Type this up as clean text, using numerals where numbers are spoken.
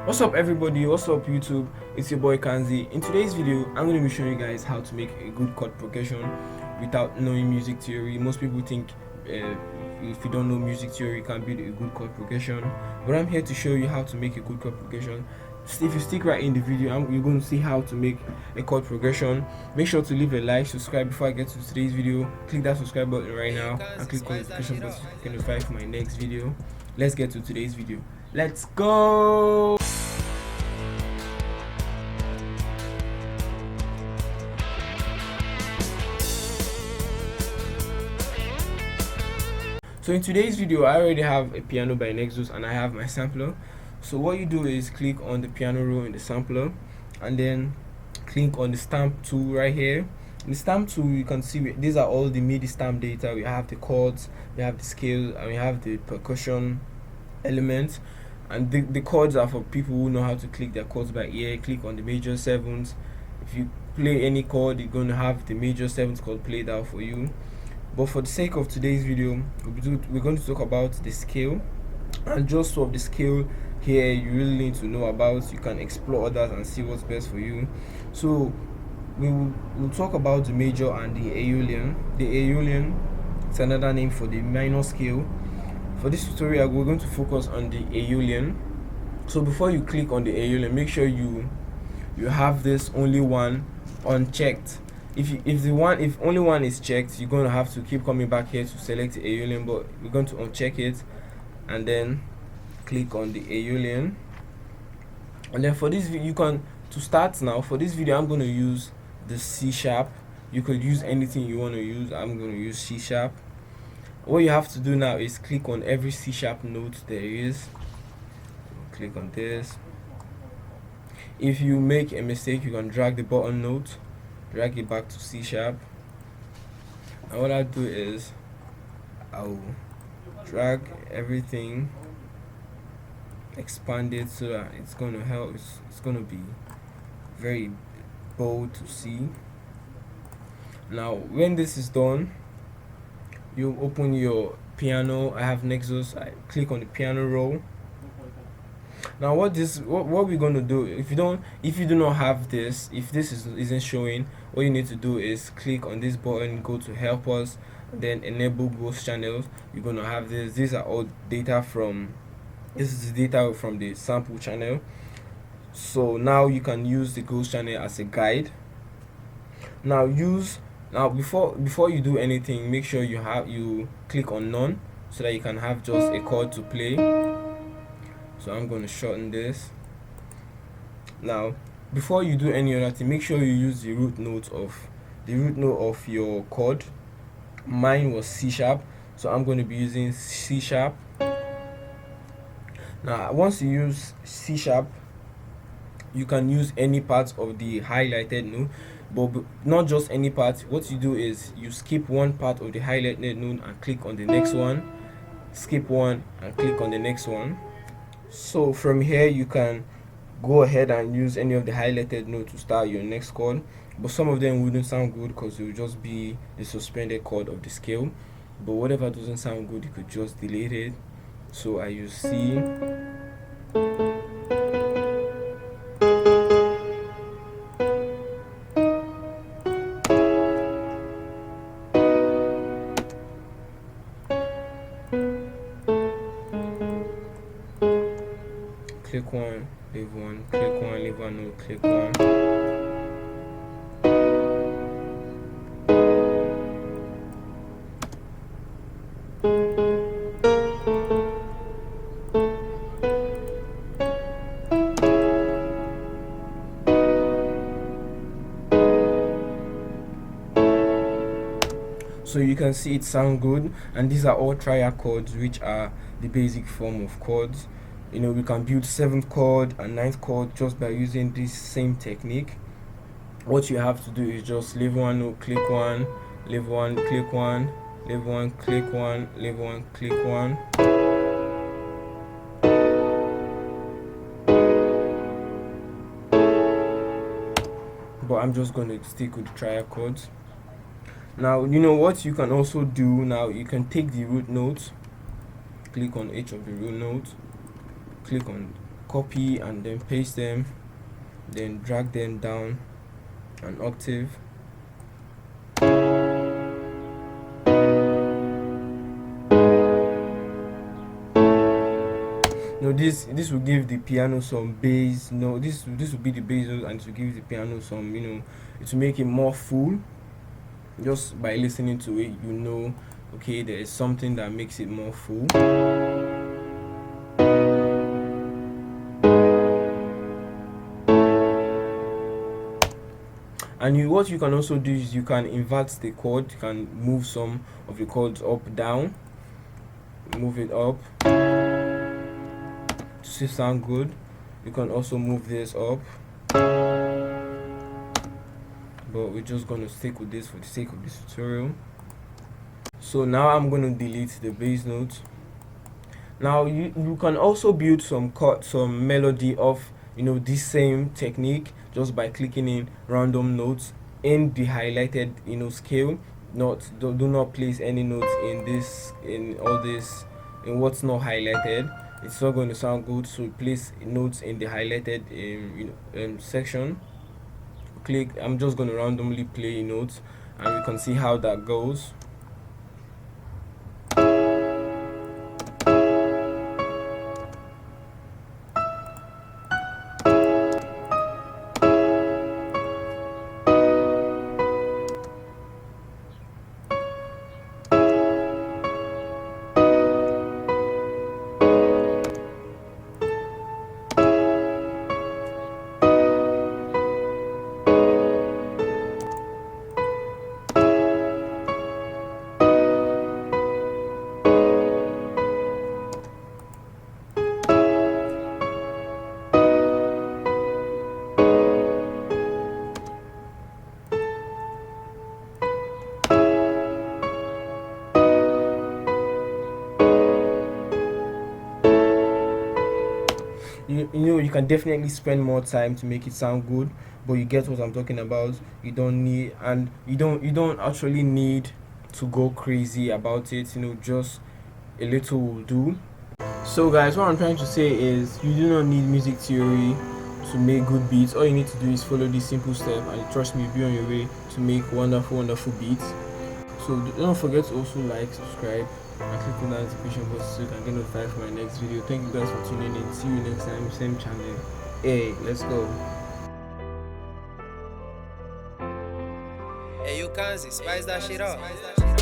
What's up everybody, what's up YouTube, it's your boy Kanzi. In today's video I'm going to be showing you guys how to make a good chord progression without knowing music theory. Most people think if you don't know music theory you can build a good chord progression, but I'm here to show you how to make a good chord progression. If you stick right in the video, you're going to see how to make a chord progression. Make sure to leave a like, subscribe before I get to today's video. Click that subscribe button right now and click on the notification button to get notified for my next video. Let's get to today's video. Let's go. So in today's video I already have a piano by Nexus and I have my sampler. So what you do is click on the piano roll in the sampler and then click on the stamp tool right here. In the stamp tool you can see these are all the MIDI stamp data. We have the chords, we have the scale, and we have the percussion elements. And the chords are for people who know how to click their chords by ear. Click on the major sevenths. If you play any chord, you're going to have the major seventh chord played out for you. But for the sake of today's video, we're going to talk about the scale, and just of the scale here you really need to know about. You can explore others and see what's best for you. So we'll talk about the major and the Aeolian. The Aeolian is another name for the minor scale. For this tutorial we're going to focus on the Aeolian. So before you click on the Aeolian, make sure you have this only one unchecked. If only one is checked, you're going to have to keep coming back here to select the Aeolian, but we're going to uncheck it and then click on the Aeolian. And then for this video, you can, to start now, for this video I'm going to use the C sharp. You could use anything you want to use. I'm going to use C sharp. What you have to do now is click on every C sharp note there is. Click on this. If you make a mistake, you can drag the bottom note, drag it back to C sharp, and what I'll do is I'll drag everything, expand it so that it's going to help, it's going to be very bold to see. Now when this is done, you open your piano. I have Nexus. I click on the piano roll. Now what we're going to do, if you do not have this, if this isn't showing, what you need to do is click on this button, go to help us, then enable ghost channels. You're going to have this. These are all data from, this is the data from the sample channel. So now you can use the ghost channel as a guide. Now before you do anything, make sure you click on none so that you can have just a chord to play. So I'm going to shorten this. Now before you do any other thing, make sure you use the root note of your chord. Mine was C sharp, so I'm going to be using C sharp. Now once you use C sharp, you can use any part of the highlighted note, but not just any part. What you do is you skip one part of the highlighted note and click on the next one, skip one and click on the next one. So from here you can go ahead and use any of the highlighted note to start your next chord, but some of them wouldn't sound good because it will just be the suspended chord of the scale. But whatever doesn't sound good, you could just delete it. So I use C, click one, leave one, click one, leave one, no, click one. So you can see it sound good, and these are all triad chords, which are the basic form of chords. You know, we can build 7th chord and 9th chord just by using this same technique. What you have to do is just leave one note, click one, leave one, click one, leave one, click one, leave one, click one. But I'm just going to stick with the triad chords. Now you know what you can also do. Now you can take the root notes, click on each of the root notes, click on copy and then paste them, then drag them down an octave. This will give the piano some bass. This will be the bass note, and it will give the piano some, it will make it more full. Just by listening to it, okay, there is something that makes it more full. And what you can also do is you can invert the chord. You can move some of the chords up, down, move it up to sound good. You can also move this up, but we're just going to stick with this for the sake of this tutorial. So now I'm going to delete the bass notes. Now you can also build some melody of this same technique just by clicking in random notes in the highlighted scale. Do not place any notes in what's not highlighted. It's not going to sound good. So place notes in the highlighted section. I'm just going to randomly play notes, and we can see how that goes. You can definitely spend more time to make it sound good, but you get what I'm talking about. You don't actually need to go crazy about it. Just a little will do. So guys, what I'm trying to say is you do not need music theory to make good beats. All you need to do is follow this simple step, and trust me, you'll be on your way to make wonderful beats. So don't forget to also like, subscribe, and click on that notification button so you can get notified for my next video. Thank you guys for tuning in. See you next time, same channel. Hey, let's go. Hey, you can spice that shit up.